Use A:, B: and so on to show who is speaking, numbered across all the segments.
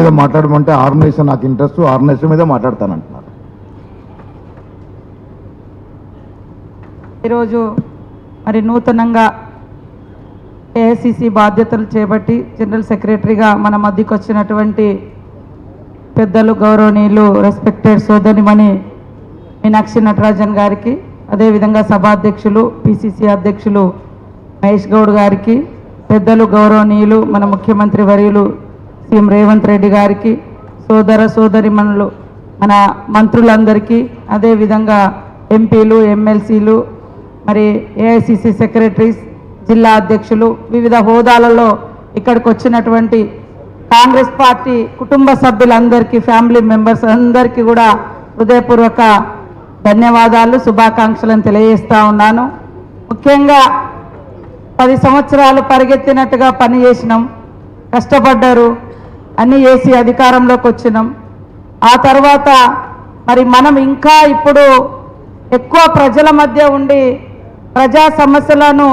A: మీద మాట్లాడమంటే ఆర్గనైజేషన్ నాకు ఇంట్రెస్ట్, ఆర్గనైజేషన్ మీద మాట్లాడతానంటున్నారు.
B: ఈరోజు మరి నూతనంగా ఏఐసిసి బాధ్యతలు చేపట్టి జనరల్ సెక్రటరీగా మన మధ్యకు వచ్చినటువంటి పెద్దలు గౌరవనీయులు రెస్పెక్టెడ్ సోదరిమణి మీనాక్షి నటరాజన్ గారికి, అదేవిధంగా సభాధ్యక్షులు పిసిసి అధ్యక్షులు మహేష్ గౌడ్ గారికి, పెద్దలు గౌరవనీయులు మన ముఖ్యమంత్రి వర్యులు సీఎం రేవంత్ రెడ్డి గారికి, సోదర సోదరిమణులు మన మంత్రులందరికీ, అదేవిధంగా ఎంపీలు ఎమ్మెల్సీలు, మరి ఏఐసిసి సెక్రటరీస్, జిల్లా అధ్యక్షులు, వివిధ హోదాలలో ఇక్కడికి వచ్చినటువంటి కాంగ్రెస్ పార్టీ కుటుంబ సభ్యులందరికీ, ఫ్యామిలీ మెంబర్స్ అందరికీ కూడా హృదయపూర్వక ధన్యవాదాలు, శుభాకాంక్షలను తెలియజేస్తా ఉన్నాను. ముఖ్యంగా 10 సంవత్సరాలు పరిగెత్తినట్టుగా పనిచేసినాం, కష్టపడ్డారు, అన్నీ చేసి అధికారంలోకి వచ్చినాం. ఆ తర్వాత మరి మనం ఇంకా ఇప్పుడు ఎక్కువ ప్రజల మధ్య ఉండి ప్రజా సమస్యలను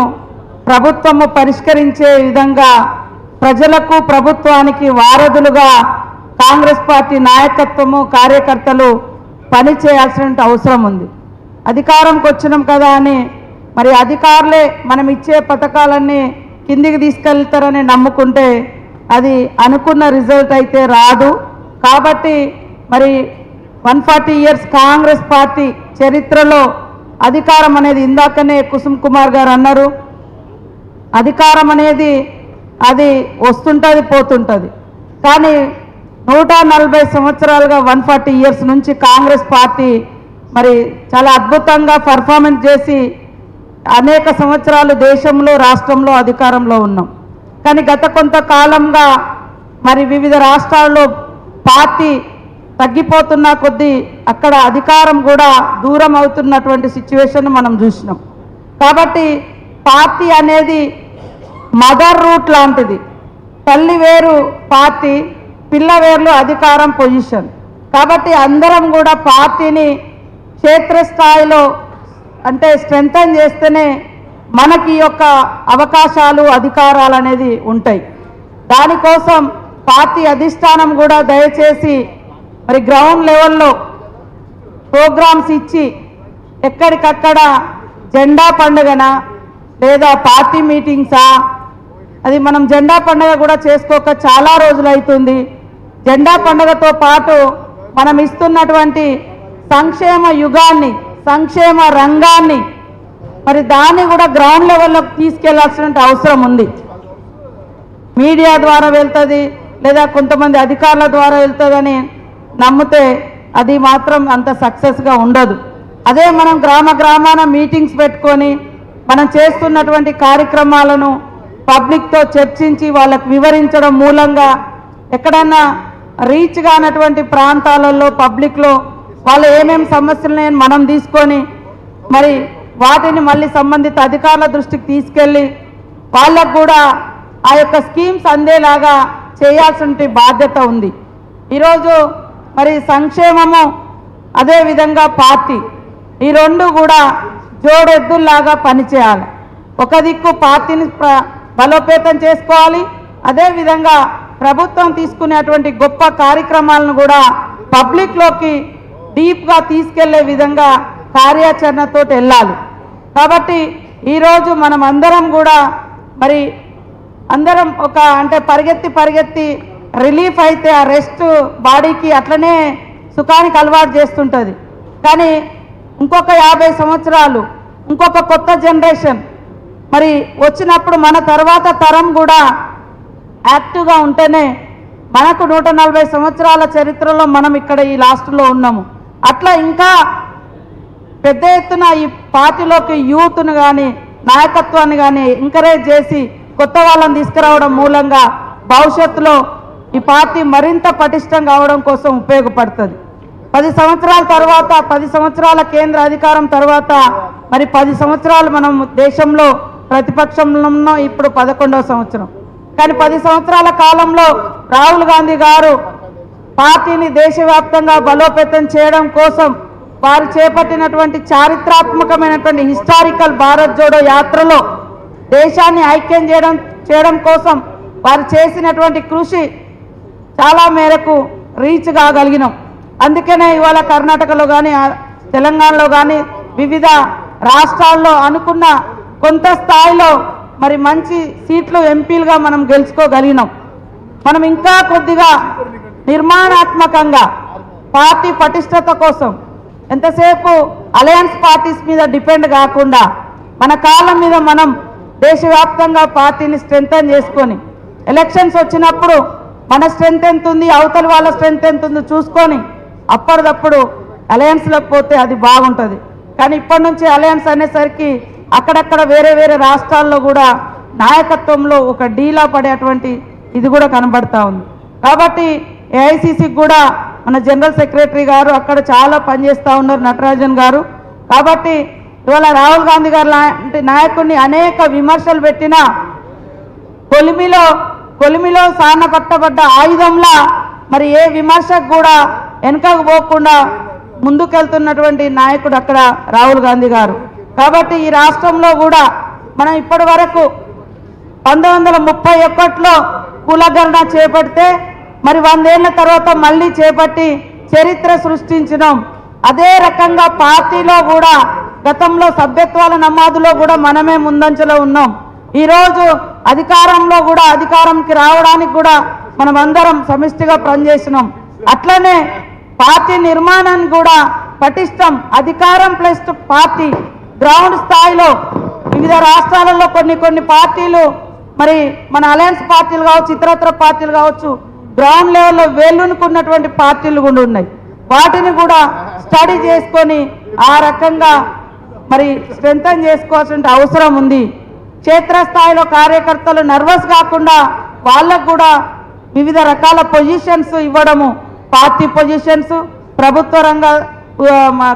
B: ప్రభుత్వము పరిష్కరించే విధంగా ప్రజలకు ప్రభుత్వానికి వారధులుగా కాంగ్రెస్ పార్టీ నాయకత్వము కార్యకర్తలు పనిచేయాల్సిన అవసరం ఉంది. అధికారంకి వచ్చినాం కదా అని మరి అధికారులే మనం ఇచ్చే పథకాలన్నీ కిందికి తీసుకెళ్తారని నమ్ముకుంటే అది అనుకున్న రిజల్ట్ అయితే రాదు. కాబట్టి మరి 140 ఇయర్స్ కాంగ్రెస్ పార్టీ చరిత్రలో అధికారం అనేది, ఇందాకనే కుసుమ్ కుమార్ గారు అన్నారు, అధికారం అనేది అది వస్తుంటుంది పోతుంటుంది. కానీ 140 సంవత్సరాలుగా 140 ఇయర్స్ నుంచి కాంగ్రెస్ పార్టీ మరి చాలా అద్భుతంగా పర్ఫార్మెన్స్ చేసి అనేక సంవత్సరాలు దేశంలో రాష్ట్రంలో అధికారంలో ఉన్నాం. కానీ గత కొంతకాలంగా మరి వివిధ రాష్ట్రాల్లో పార్టీ తగ్గిపోతున్న కొద్దీ అక్కడ అధికారం కూడా దూరం అవుతున్నటువంటి సిచ్యువేషన్ మనం చూసినాం. కాబట్టి పార్టీ అనేది మదర్ రూట్ లాంటిది. తల్లి వేరు పార్టీ, పిల్ల వేర్లు అధికారం పొజిషన్. కాబట్టి అందరం కూడా పార్టీని క్షేత్రస్థాయిలో అంటే స్ట్రెంథన్ చేస్తేనే మనకి యొక్క అవకాశాలు అధికారాలు అనేది ఉంటాయి. దానికోసం పార్టీ అధిష్టానం కూడా దయచేసి మరి గ్రౌండ్ లెవెల్లో ప్రోగ్రామ్స్ ఇచ్చి ఎక్కడికక్కడ జెండా పండుగనా లేదా పార్టీ మీటింగ్సా, అది మనం జెండా పండుగ కూడా చేసుకోక చాలా రోజులు అవుతుంది. జెండా పండుగతో పాటు మనం ఇస్తున్నటువంటి సంక్షేమ యుగాన్ని, సంక్షేమ రంగాన్ని మరి దాన్ని కూడా గ్రౌండ్ లెవెల్లోకి తీసుకెళ్లాల్సిన అవసరం ఉంది. మీడియా ద్వారా వెళ్తుంది లేదా కొంతమంది అధికారుల ద్వారా వెళ్తుందని నమ్మితే అది మాత్రం అంత సక్సెస్గా ఉండదు. అదే మనం గ్రామాన మీటింగ్స్ పెట్టుకొని మనం చేస్తున్నటువంటి కార్యక్రమాలను పబ్లిక్తో చర్చించి వాళ్ళకు వివరించడం మూలంగా ఎక్కడన్నా రీచ్ కానటువంటి ప్రాంతాలలో పబ్లిక్లో వాళ్ళు ఏమేమి సమస్యలు మనం తీసుకొని మరి వాటిని మళ్ళీ సంబంధిత అధికారుల దృష్టికి తీసుకెళ్ళి వాళ్ళకు కూడా ఆ యొక్క స్కీమ్స్ అందేలాగా చేయాల్సిన బాధ్యత ఉంది. ఈరోజు మరి సంక్షేమము అదేవిధంగా పార్టీ, ఈ రెండు కూడా జోడెద్దుల్లాగా పనిచేయాలి. ఒక దిక్కు పార్టీని బలోపేతం చేసుకోవాలి, అదేవిధంగా ప్రభుత్వం తీసుకునేటువంటి గొప్ప కార్యక్రమాలను కూడా పబ్లిక్లోకి డీప్గా తీసుకెళ్లే విధంగా కార్యాచరణతో వెళ్ళాలి. కాబట్టి ఈరోజు మనం అందరం కూడా మరి అందరం ఒక అంటే పరిగెత్తి రిలీఫ్ అయితే ఆ రెస్ట్ బాడీకి అట్లనే సుఖానికి అలవాటు చేస్తుంటుంది. కానీ ఇంకొక 50 సంవత్సరాలు ఇంకొక కొత్త జనరేషన్ మరి వచ్చినప్పుడు మన తర్వాత తరం కూడా యాక్టివ్గా ఉంటేనే మనకు 140 సంవత్సరాల చరిత్రలో మనం ఇక్కడ ఈ లాస్ట్లో ఉన్నాము. అట్లా ఇంకా పెద్ద ఎత్తున ఈ పార్టీలోకి యూత్ను కానీ నాయకత్వాన్ని కానీ ఎంకరేజ్ చేసి కొత్త వాళ్ళని తీసుకురావడం మూలంగా భవిష్యత్తులో ఈ పార్టీ మరింత పటిష్టం కావడం కోసం ఉపయోగపడుతుంది. 10 సంవత్సరాల తర్వాత 10 సంవత్సరాల కేంద్ర అధికారం తర్వాత మరి 10 సంవత్సరాలు మనం దేశంలో ప్రతిపక్షంలో ఉన్నాం. ఇప్పుడు 11వ సంవత్సరం. కానీ 10 సంవత్సరాల కాలంలో రాహుల్ గాంధీ గారు పార్టీని దేశవ్యాప్తంగా బలోపేతం చేయడం కోసం వారు చేపట్టినటువంటి చారిత్రాత్మకమైనటువంటి హిస్టారికల్ భారత్ జోడో యాత్రలో దేశాన్ని ఐక్యం చేయడం కోసం వారు చేసినటువంటి కృషి చాలా మేరకు రీచ్ కాగలిగినాం. అందుకనే ఇవాళ కర్ణాటకలో కానీ తెలంగాణలో కానీ వివిధ రాష్ట్రాల్లో అనుకున్న కొంత స్థాయిలో మరి మంచి సీట్లు ఎంపీలుగా మనం గెలుచుకోగలిగినాం. మనం ఇంకా కొద్దిగా నిర్మాణాత్మకంగా పార్టీ పటిష్టత కోసం ఎంతసేపు అలయన్స్ పార్టీస్ మీద డిపెండ్ కాకుండా మన కాళ్ళ మీద మనం దేశవ్యాప్తంగా పార్టీని స్ట్రెంథన్ చేసుకొని ఎలక్షన్స్ వచ్చినప్పుడు మన స్ట్రెంత్ ఎంత ఉంది, అవతలి వాళ్ళ స్ట్రెంత్ ఎంత ఉందో చూసుకొని అప్పటిదప్పుడు అలయన్స్లోకి పోతే అది బాగుంటుంది. కానీ ఇప్పటి నుంచి అలయన్స్ అనేసరికి అక్కడక్కడ వేరే వేరే రాష్ట్రాల్లో కూడా నాయకత్వంలో ఒక డీలా పడేటువంటి ఇది కూడా కనబడతా ఉంది. కాబట్టి ఏఐసిసికి కూడా మన జనరల్ సెక్రటరీ గారు అక్కడ చాలా పనిచేస్తూ ఉన్నారు, నటరాజన్ గారు. కాబట్టి ఇవాళ రాహుల్ గాంధీ గారు లాంటి నాయకుడిని అనేక విమర్శలు పెట్టినా కొలిమిలో సాన పట్టబడ్డ ఆయుధంలా మరి ఏ విమర్శకు కూడా వెనకకు పోకుండా ముందుకెళ్తున్నటువంటి నాయకుడు అక్కడ రాహుల్ గాంధీ గారు. కాబట్టి ఈ రాష్ట్రంలో కూడా మనం ఇప్పటి వరకు 1931లో కులగణన చేపడితే మరి 100 ఏళ్ల తర్వాత మళ్ళీ చేపట్టి చరిత్ర సృష్టించినాం. అదే రకంగా పార్టీలో కూడా గతంలో సభ్యత్వాల నమోదులో కూడా మనమే ముందంజలో ఉన్నాం. ఈరోజు అధికారంలో కూడా అధికారంకి రావడానికి కూడా మనం అందరం సమిష్టిగా పనిచేసినాం. అట్లనే పార్టీ నిర్మాణాన్ని కూడా పటిష్టం, అధికారం ప్లస్ పార్టీ గ్రౌండ్ స్థాయిలో వివిధ రాష్ట్రాలలో కొన్ని పార్టీలు మరి మన అలయన్స్ పార్టీలు కావచ్చు, ఇతరత్ర పార్టీలు కావచ్చు, గ్రౌండ్ లెవెల్లో వేలునుకున్నటువంటి పార్టీలు కూడా ఉన్నాయి. వాటిని కూడా స్టడీ చేసుకొని ఆ రకంగా మరి స్ట్రెంథన్ చేసుకోవాల్సిన అవసరం ఉంది. క్షేత్రస్థాయిలో కార్యకర్తలు నర్వస్ కాకుండా వాళ్ళకు కూడా వివిధ రకాల పొజిషన్స్ ఇవ్వడము, పార్టీ పొజిషన్స్, ప్రభుత్వ రంగ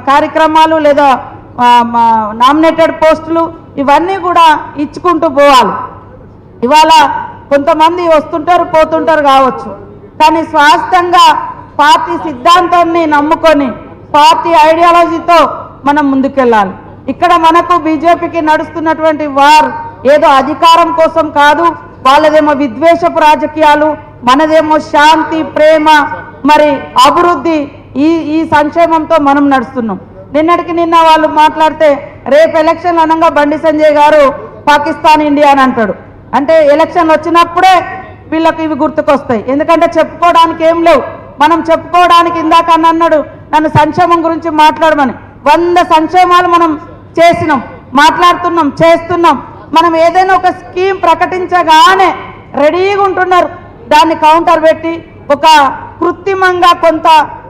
B: కార్యక్రమాలు లేదా నామినేటెడ్ పోస్టులు ఇవన్నీ కూడా ఇచ్చుకుంటూ పోవాలి. ఇవాళ కొంతమంది వస్తుంటారు పోతుంటారు కావచ్చు, కానీ స్వాస్థంగా పార్టీ సిద్ధాంతాన్ని నమ్ముకొని పార్టీ ఐడియాలజీతో మనం ముందుకెళ్ళాలి. ఇక్కడ మనకు బీజేపీకి నడుస్తున్నటువంటి వార్ ఏదో అధికారం కోసం కాదు, వాళ్ళదేమో విద్వేషపు రాజకీయాలు, మనదేమో శాంతి, ప్రేమ, మరి అభివృద్ధి, ఈ సంక్షేమంతో మనం నడుస్తున్నాం. నిన్నటికి నిన్న వాళ్ళు మాట్లాడితే రేపు ఎలక్షన్ అనగా బండి సంజయ్ గారు పాకిస్తాన్ ఇండియా అని అంటాడు. అంటే ఎలక్షన్ వచ్చినప్పుడే వీళ్ళకి ఇవి గుర్తుకొస్తాయి. ఎందుకంటే చెప్పుకోవడానికి ఏం లేవు. మనం చెప్పుకోవడానికి ఇందాక అన్నాడు నన్ను సంక్షేమం గురించి మాట్లాడమని. 100 సంక్షేమాలు మనం చేసినాం, మాట్లాడుతున్నాం, చేస్తున్నాం. మనం ఏదైనా ఒక స్కీమ్ ప్రకటించగానే రెడీగా ఉంటున్నారు దాన్ని కౌంటర్ పెట్టి ఒక కృత్రిమంగా కొంత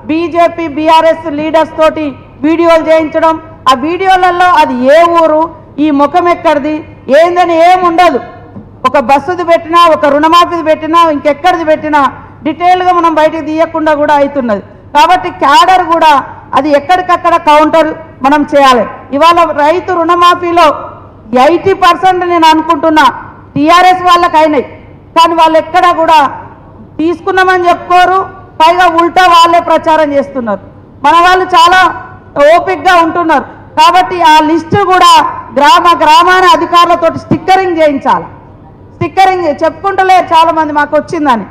B: బీజేపీ బీఆర్ఎస్ లీడర్స్ తోటి వీడియోలు చేయించడం. ఆ వీడియోలలో అది ఏ ఊరు, ఈ ముఖం ఎక్కడిది, ఏందని ఏముండదు. ఒక బస్సుది పెట్టినా, ఒక రుణమాఫీది పెట్టినా, ఇంకెక్కడిది పెట్టినా డీటెయిల్గా మనం బయటకు తీయకుండా కూడా అవుతున్నది. కాబట్టి క్యాడర్ కూడా అది ఎక్కడికక్కడ కౌంటర్ మనం చేయాలి. ఇవాళ రైతు రుణమాఫీలో 80% నేను అనుకుంటున్నా టీఆర్ఎస్ వాళ్ళకి అయినాయి, కానీ వాళ్ళు ఎక్కడా కూడా తీసుకున్నామని చెప్పుకోరు, పైగా ఉల్టా వాళ్ళే ప్రచారం చేస్తున్నారు. మన వాళ్ళు చాలా ఓపికగా ఉంటున్నారు. కాబట్టి ఆ లిస్టు కూడా గ్రామాన అధికారులతో స్టిక్కరింగ్ చేయించాలి. స్టిక్కరింగ్ చెప్పుకుంటలేరు చాలామంది మాకు వచ్చిందని.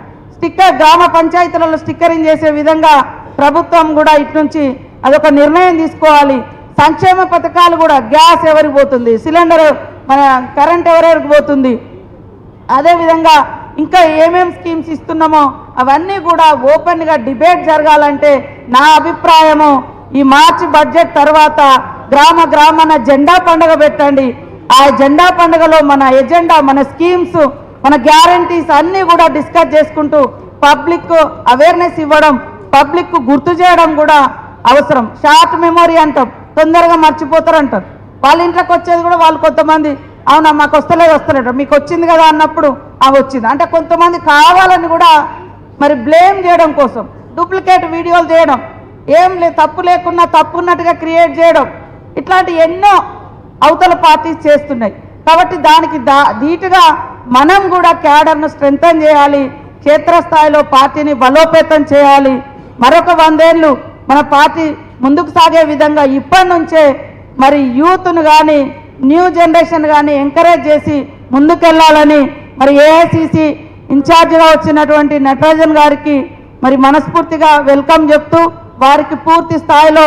B: గ్రామ పంచాయతీలలో స్టిక్కరింగ్ చేసే విధంగా ప్రభుత్వం కూడా ఇటు నుంచి అదొక నిర్ణయం తీసుకోవాలి. సంక్షేమ పథకాలు కూడా గ్యాస్ ఎవరికి పోతుంది, సిలిండర్ మన కరెంట్ ఎవరెవరికి పోతుంది, అదేవిధంగా ఇంకా ఏమేం స్కీమ్స్ ఇస్తున్నామో అవన్నీ కూడా ఓపెన్గా డిబేట్ జరగాలంటే నా అభిప్రాయము ఈ మార్చి బడ్జెట్ తర్వాత గ్రామాన జెండా పండుగ పెట్టండి. ఆ జెండా పండుగలో మన ఎజెండా, మన స్కీమ్స్, మన గ్యారంటీస్ అన్నీ కూడా డిస్కస్ చేసుకుంటూ పబ్లిక్ అవేర్నెస్ ఇవ్వడం, పబ్లిక్ గుర్తు చేయడం కూడా అవసరం. షార్ట్ మెమొరీ అంటాం, తొందరగా మర్చిపోతారు అంటారు. వాళ్ళ ఇంట్లోకి వచ్చేది కూడా వాళ్ళు కొంతమంది అవునా మాకు వస్తలేదు మీకు వచ్చింది కదా అన్నప్పుడు వచ్చింది అంటే కొంతమంది కావాలని కూడా మరి బ్లేమ్ చేయడం కోసం డూప్లికేట్ వీడియోలు చేయడం, ఏం తప్పు లేకున్నా తప్పు ఉన్నట్టుగా క్రియేట్ చేయడం, ఇట్లాంటి ఎన్నో అవతల పార్టీస్ చేస్తున్నాయి. కాబట్టి దానికి ధీటుగా మనం కూడా క్యాడర్ను స్ట్రెంథన్ చేయాలి, క్షేత్రస్థాయిలో పార్టీని బలోపేతం చేయాలి. మరొక 100 ఏళ్ళు మన పార్టీ ముందుకు సాగే విధంగా ఇప్పటి నుంచే మరి యూత్ను కానీ న్యూ జనరేషన్ కానీ ఎంకరేజ్ చేసి ముందుకెళ్ళాలని మరి ఏఐసిసి ఇన్ఛార్జిగా వచ్చినటువంటి నటరాజన్ గారికి మరి మనస్ఫూర్తిగా వెల్కమ్ చెప్తూ వారికి పూర్తి స్థాయిలో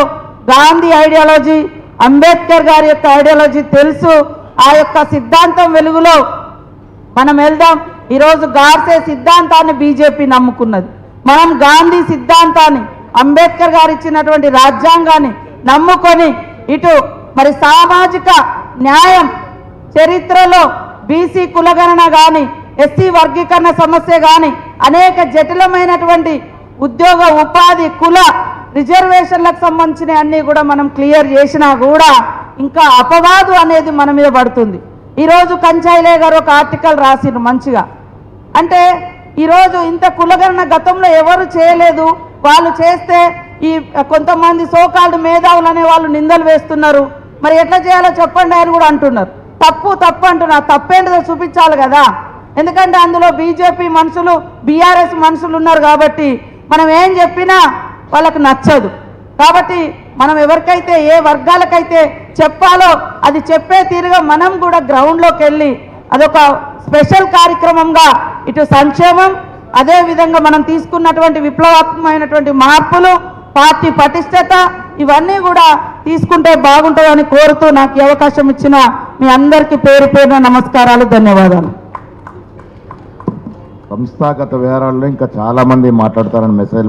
B: గాంధీ ఐడియాలజీ, అంబేద్కర్ గారి యొక్క ఐడియాలజీ తెలుసు. ఆ యొక్క సిద్ధాంతం వెలుగులో మనం వెళ్దాం. ఈరోజు గాడ్సే సిద్ధాంతాన్ని బీజేపీ నమ్ముకున్నది. మనం గాంధీ సిద్ధాంతాన్ని, అంబేద్కర్ గారు ఇచ్చినటువంటి రాజ్యాంగాన్ని నమ్ముకొని ఇటు మరి సామాజిక న్యాయం, చరిత్రలో బీసీ కులగణన కానీ, ఎస్సీ వర్గీకరణ సమస్య కానీ, అనేక జటిలమైనటువంటి ఉద్యోగ ఉపాధి కుల రిజర్వేషన్లకు సంబంధించిన అన్నీ కూడా మనం క్లియర్ చేసినా కూడా ఇంకా అపవాదు అనేది మన మీద పడుతుంది. ఈరోజు కంచాయిలే గారు ఒక ఆర్టికల్ రాసిరు మంచిగా. అంటే ఈరోజు ఇంత కులగణన గతంలో ఎవరు చేయలేదు, వాళ్ళు చేస్తే ఈ కొంతమంది సోకాల్డ్ మేధావులు అనే వాళ్ళు నిందలు వేస్తున్నారు. మరి ఎట్లా చేయాలో చెప్పండి అని కూడా అంటున్నారు. తప్పు తప్పు అంటున్నారు. తప్పేంటిదో చూపించాలి కదా. ఎందుకంటే అందులో బీజేపీ మనుషులు, బీఆర్ఎస్ మనుషులు ఉన్నారు కాబట్టి మనం ఏం చెప్పినా వాళ్ళకు నచ్చదు. కాబట్టి మనం ఎవరికైతే, ఏ వర్గాలకైతే చెప్పాలో అది చెప్పే తీరుగా మనం కూడా గ్రౌండ్లోకి వెళ్ళి అదొక స్పెషల్ కార్యక్రమంగా ఇటు సంక్షేమం, అదేవిధంగా మనం తీసుకున్నటువంటి విప్లవాత్మకమైనటువంటి మార్పులు, పార్టీ పటిష్టత, ఇవన్నీ కూడా తీసుకుంటే బాగుంటుందని కోరుతూ నాకు ఈ అవకాశం ఇచ్చిన మీ అందరికీ పేరు పేరున నమస్కారాలు, ధన్యవాదాలు.
A: సంస్థాగత వివరాల్లో ఇంకా చాలా మంది మాట్లాడతారని మెసేజ్